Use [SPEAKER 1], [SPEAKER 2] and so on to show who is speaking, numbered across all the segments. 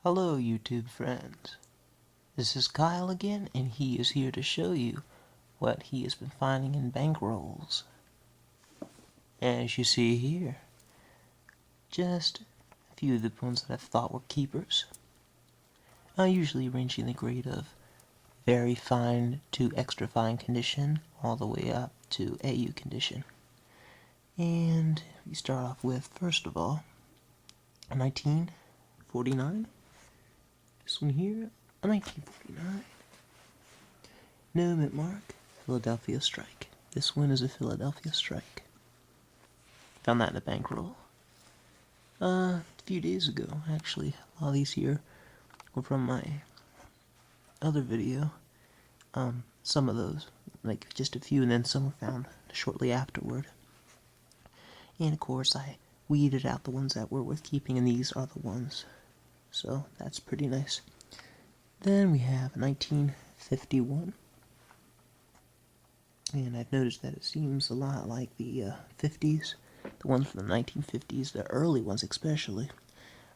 [SPEAKER 1] Hello YouTube friends, this is Kyle again, and he is here to show you what he has been finding in bankrolls. As you see here, just a few of the ones that I thought were keepers. Usually ranging the grade of very fine to extra fine condition, all the way up to AU condition. And we start off with, first of all, a 1949. This one here, a 1949. No mint mark, Philadelphia Strike. This one is a Philadelphia Strike. Found that in a bankroll. A few days ago, actually. A lot of these here were from my other video. Some of those, like just a few, and then some were found shortly afterward. And of course, I weeded out the ones that were worth keeping, and these are the ones. So that's pretty nice. Then we have 1951. And I've noticed that it seems a lot like the 50s. The ones from the 1950s, the early ones especially,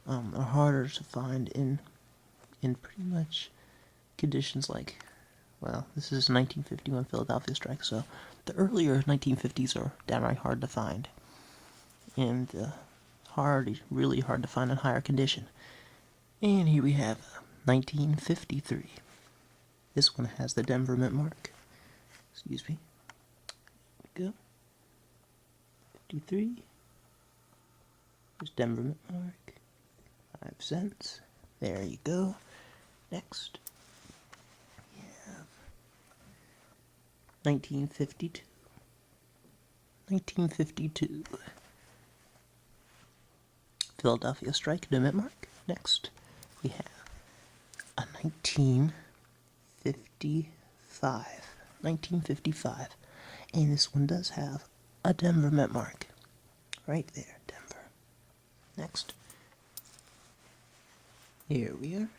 [SPEAKER 1] are harder to find in pretty much conditions like, well, this is 1951 Philadelphia Strike, so the earlier 1950s are downright hard to find. And really hard to find in higher condition. And here we have 1953. This one has the Denver mint mark. Excuse me. There we go. 53. There's Denver mint mark. 5 cents. There you go. Next, we have 1952. 1952. Philadelphia Strike, no mint mark. Next, we have a 1955. 1955. And this one does have a Denver mint mark. Right there, Denver. Next. Here we are.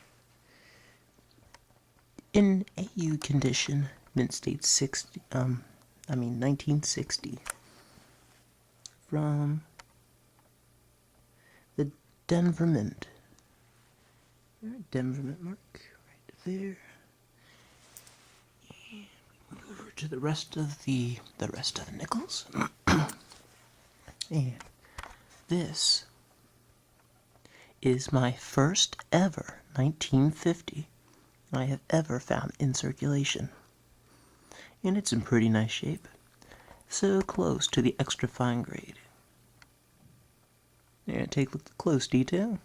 [SPEAKER 1] In AU condition, mint state 1960. From the Denver Mint. Denver Mint mark, right there. And we move over to the rest of the nickels. And this is my first ever 1950 I have ever found in circulation. And it's in pretty nice shape. So close to the extra fine grade. And take a look at close detail.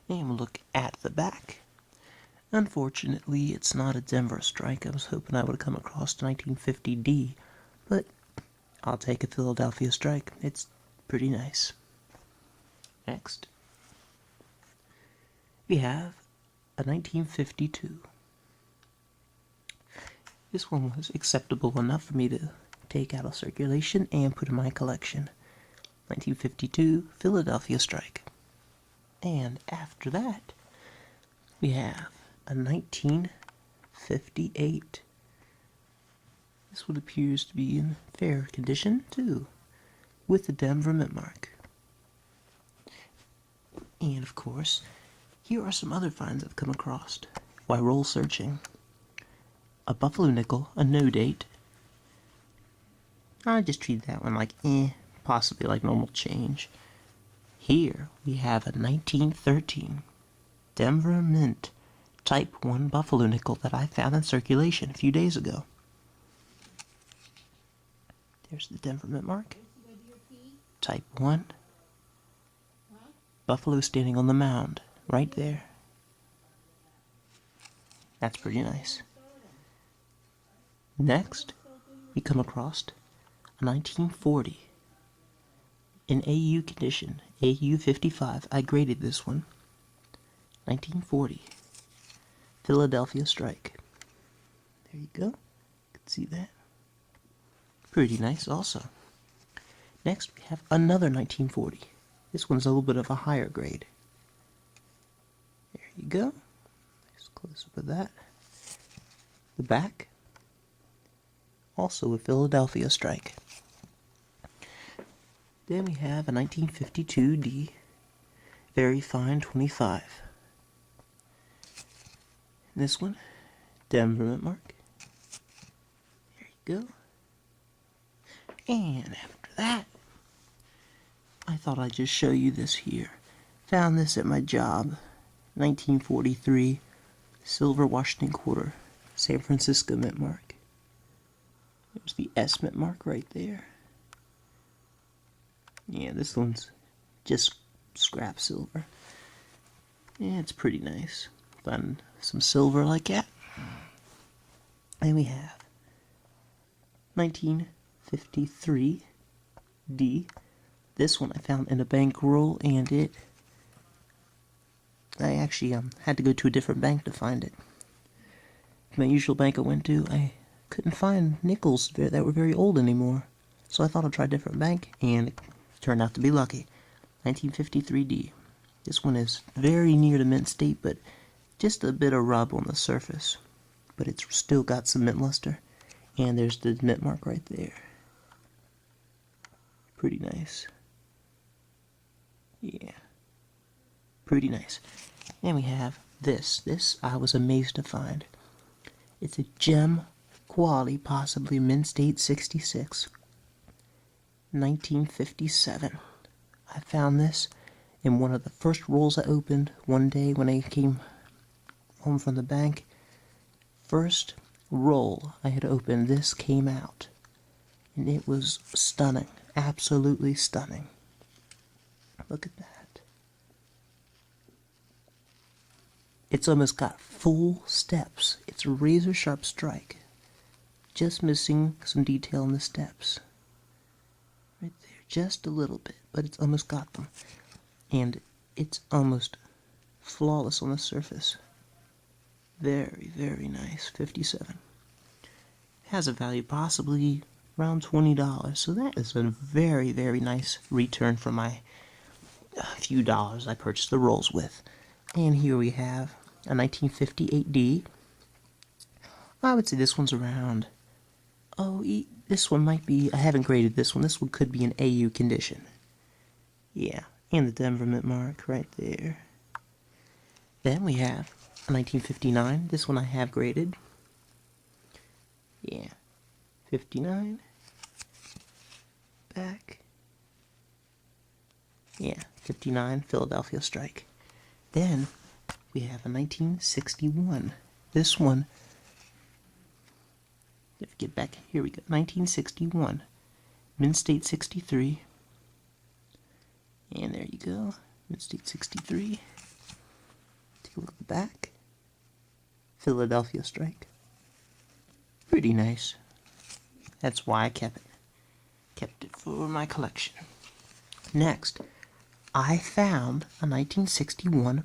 [SPEAKER 1] And we'll look at the back. Unfortunately, it's not a Denver Strike. I was hoping I would come across 1950D, but I'll take a Philadelphia Strike. It's pretty nice. Next, we have a 1952. This one was acceptable enough for me to take out of circulation and put in my collection. 1952 Philadelphia Strike. And after that, we have a 1958. This one appears to be in fair condition too, with the Denver mint mark. And of course, here are some other finds I've come across while roll searching. A Buffalo nickel, a no date. I just treat that one like possibly like normal change. Here we have a 1913 Denver Mint Type 1 Buffalo nickel that I found in circulation a few days ago. There's the Denver Mint mark. Type 1. Buffalo standing on the mound, right there. That's pretty nice. Next, we come across a 1940 in AU condition, AU 55. I graded this one. 1940 Philadelphia Strike. There you go. You can see that. Pretty nice also. Next, we have another 1940. This one's a little bit of a higher grade. There you go. Nice close up of that. The back, also a Philadelphia Strike. Then we have a 1952D, very fine 25. This one, Denver Mint Mark. There you go. And after that, I thought I'd just show you this here. Found this at my job. 1943 Silver Washington Quarter, San Francisco Mint Mark. There's the S Mint Mark right there. Yeah, this one's just scrap silver. Yeah, it's pretty nice. Find some silver like that. And we have 1953 D. This one I found in a bankroll, and I actually had to go to a different bank to find it. My usual bank I went to, I couldn't find nickels that were very old anymore. So I thought I'd try a different bank, and it turned out to be lucky. 1953 D. This one is very near to mint state, but just a bit of rub on the surface. But it's still got some mint luster. And there's the mint mark right there. Pretty nice. Yeah. Pretty nice. And we have this. This I was amazed to find. It's a gem quality, possibly mint state 66. 1957. I found this in one of the first rolls I opened one day when I came home from the bank. First roll I had opened, this came out. And it was stunning. Absolutely stunning. Look at that. It's almost got full steps. It's a razor sharp strike. Just missing some detail in the steps. Right there. Just a little bit. But it's almost got them. And it's almost flawless on the surface. Very, very nice. 57. Has a value possibly around $20. So that is a very, very nice return for my few dollars I purchased the rolls with. And here we have a 1958D. I would say this one's around, this one might be, I haven't graded this one. This one could be in AU condition. Yeah, and the Denver Mint Mark right there. Then we have a 1959. This one I have graded. Yeah, 59. Back. Yeah, 59 Philadelphia Strike. Then we have a 1961. This one, let's get back, here we go, 1961. Mint State 63. And there you go, Mint State 63. Take a look at the back. Philadelphia Strike. Pretty nice. That's why I kept it. Kept it for my collection. Next, I found a 1961